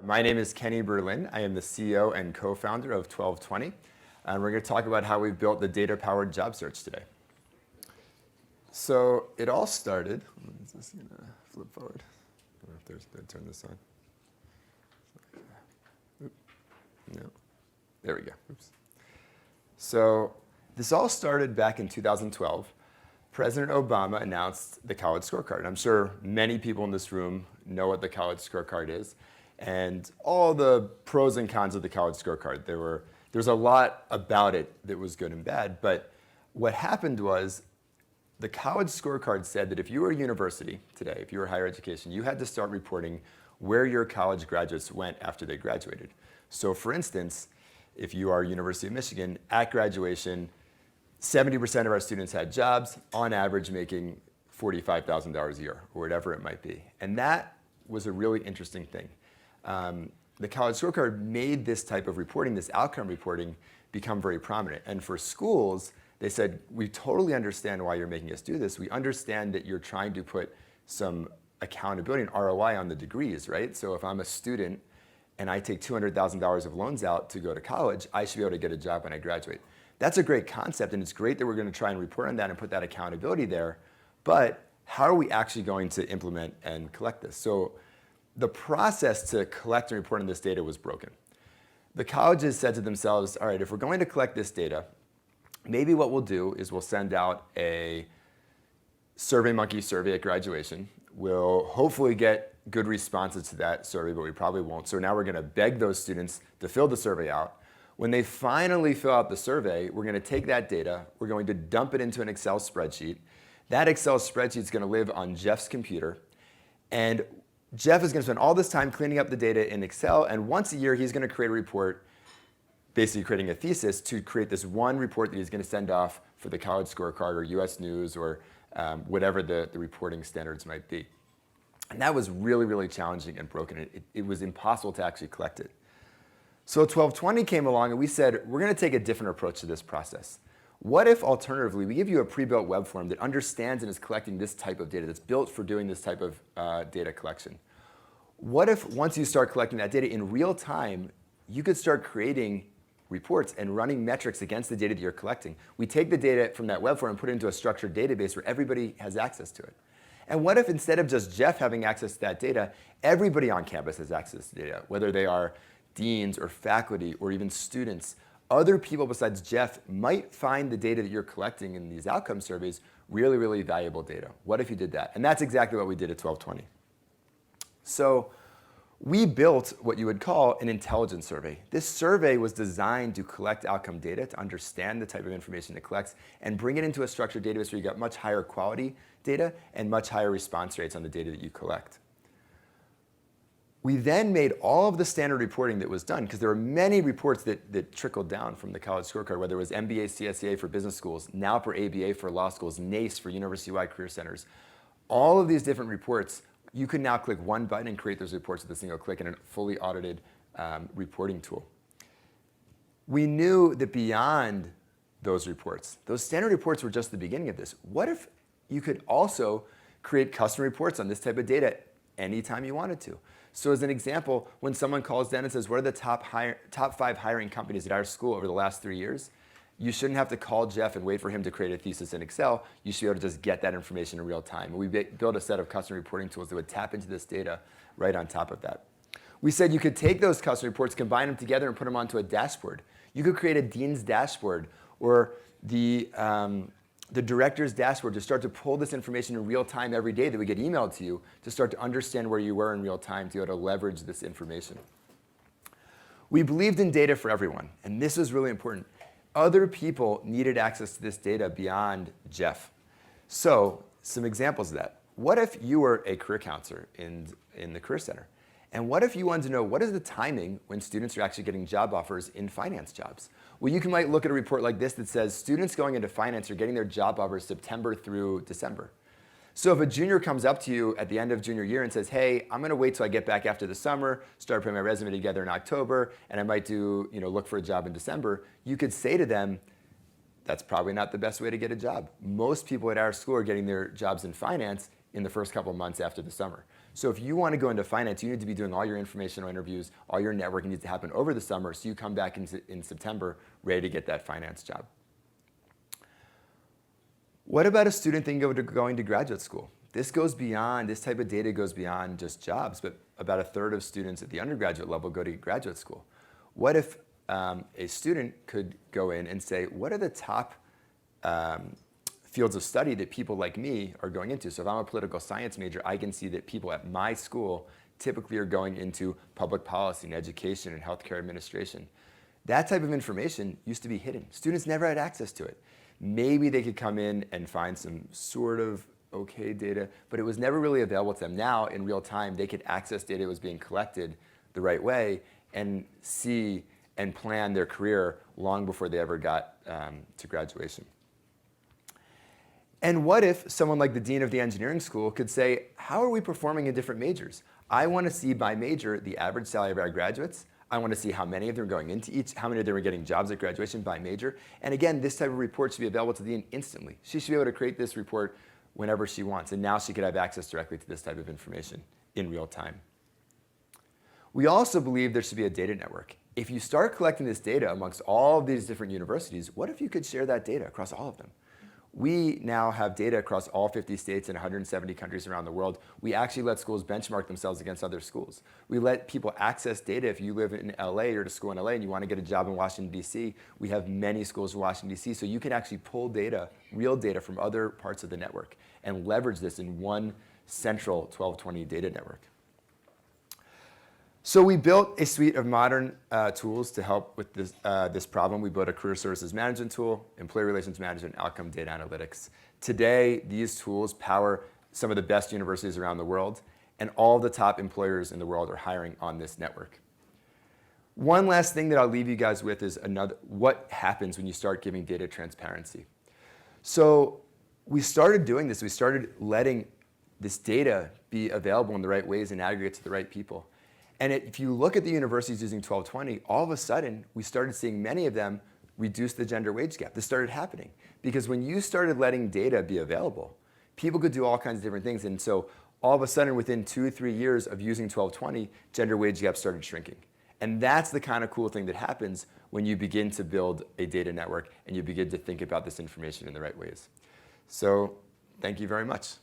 My name is Kenny Berlin. I am the CEO and co-founder of 12Twenty, and we're going to talk about how we've built the data-powered job search today. So it all started. Is this going to flip forward? I don't know if there's to turn this on. No. There we go. Oops. So this all started back in 2012. President Obama announced the college scorecard. I'm sure many people in this room know what the college scorecard is and all the pros and cons of the college scorecard. There's a lot about it that was good and bad, but what happened was the college scorecard said that if you were a university today, if you were higher education, you had to start reporting where your college graduates went after they graduated. So for instance, if you are University of Michigan, at graduation, 70% of our students had jobs, on average making $45,000 a year, or whatever it might be. And that was a really interesting thing. The college scorecard made this type of reporting, this outcome reporting, become very prominent. And for schools, they said, we totally understand why you're making us do this. We understand that you're trying to put some accountability and ROI on the degrees, right? So if I'm a student and I take $200,000 of loans out to go to college, I should be able to get a job when I graduate. That's a great concept, and it's great that we're going to try and report on that and put that accountability there. But how are we actually going to implement and collect this? So the process to collect and report on this data was broken. The colleges said to themselves, all right, if we're going to collect this data, maybe what we'll do is we'll send out a SurveyMonkey survey at graduation. We'll hopefully get good responses to that survey, but we probably won't. So now we're going to beg those students to fill the survey out. When they finally fill out the survey, we're going to take that data, we're going to dump it into an Excel spreadsheet. That Excel spreadsheet is going to live on Jeff's computer, and Jeff is going to spend all this time cleaning up the data in Excel, and once a year he's going to create a report, basically creating a thesis to create this one report that he's going to send off for the college scorecard or US News or whatever the reporting standards might be. And that was really, really challenging and broken. It was impossible to actually collect it. So 12Twenty came along and we said, we're going to take a different approach to this process. What if, alternatively, we give you a pre-built web form that understands and is collecting this type of data, that's built for doing this type of data collection? What if, once you start collecting that data in real time, you could start creating reports and running metrics against the data that you're collecting? We take the data from that web form and put it into a structured database where everybody has access to it. And what if, instead of just Jeff having access to that data, everybody on campus has access to data, whether they are deans or faculty or even students? Other people besides Jeff might find the data that you're collecting in these outcome surveys really, really valuable data. What if you did that? And that's exactly what we did at 12Twenty. So we built what you would call an intelligence survey. This survey was designed to collect outcome data, to understand the type of information it collects, and bring it into a structured database where you got much higher quality data and much higher response rates on the data that you collect. We then made all of the standard reporting that was done, because there were many reports that trickled down from the college scorecard, whether it was MBA, CSEA for business schools, now for ABA for law schools, NACE for university-wide career centers. All of these different reports, you can now click one button and create those reports with a single click in a fully audited reporting tool. We knew that beyond those reports, those standard reports were just the beginning of this. What if you could also create custom reports on this type of data anytime you wanted to? So as an example, when someone calls down and says, what are the top 5 hiring companies at our school over the last 3 years? You shouldn't have to call Jeff and wait for him to create a thesis in Excel. You should be able to just get that information in real time. And we built a set of custom reporting tools that would tap into this data right on top of that. We said you could take those custom reports, combine them together, and put them onto a dashboard. You could create a dean's dashboard or the director's dashboard to start to pull this information in real time every day that would get emailed to you, to start to understand where you were in real time, to be able to leverage this information. We believed in data for everyone, and this was really important. Other people needed access to this data beyond Jeff. So some examples of that. What if you were a career counselor in the Career Center? And what if you wanted to know what is the timing when students are actually getting job offers in finance jobs? Well, you might look at a report like this that says students going into finance are getting their job offers September through December. So if a junior comes up to you at the end of junior year and says, hey, I'm going to wait till I get back after the summer, start putting my resume together in October, and I might look for a job in December, you could say to them, that's probably not the best way to get a job. Most people at our school are getting their jobs in finance in the first couple of months after the summer. So if you want to go into finance, you need to be doing all your informational interviews, all your networking needs to happen over the summer so you come back in September ready to get that finance job. What about a student thinking of going to graduate school? This type of data goes beyond just jobs, but about a third of students at the undergraduate level go to graduate school. What if a student could go in and say, what are the top fields of study that people like me are going into? So if I'm a political science major, I can see that people at my school typically are going into public policy and education and healthcare administration. That type of information used to be hidden. Students never had access to it. Maybe they could come in and find some sort of okay data, but it was never really available to them. Now, in real time, they could access data that was being collected the right way and see and plan their career long before they ever got to graduation. And what if someone like the dean of the engineering school could say, how are we performing in different majors? I want to see by major the average salary of our graduates. I want to see how many of them are going into each, how many of them are getting jobs at graduation by major. And again, this type of report should be available to the dean instantly. She should be able to create this report whenever she wants. And now she could have access directly to this type of information in real time. We also believe there should be a data network. If you start collecting this data amongst all of these different universities, what if you could share that data across all of them? We now have data across all 50 states and 170 countries around the world. We actually let schools benchmark themselves against other schools. We let people access data. If you live in LA or to school in LA and you want to get a job in Washington, D.C., we have many schools in Washington, D.C., so you can actually pull data, real data from other parts of the network and leverage this in one central 1220 data network. So we built a suite of modern tools to help with this problem. We built a career services management tool, employee relations management, outcome data analytics. Today, these tools power some of the best universities around the world, and all the top employers in the world are hiring on this network. One last thing that I'll leave you guys with is what happens when you start giving data transparency. So we started doing this. We started letting this data be available in the right ways and aggregate to the right people. And if you look at the universities using 1220, all of a sudden, we started seeing many of them reduce the gender wage gap. This started happening because when you started letting data be available, people could do all kinds of different things. And so all of a sudden, within 2 or 3 years of using 1220, gender wage gap started shrinking. And that's the kind of cool thing that happens when you begin to build a data network and you begin to think about this information in the right ways. So thank you very much.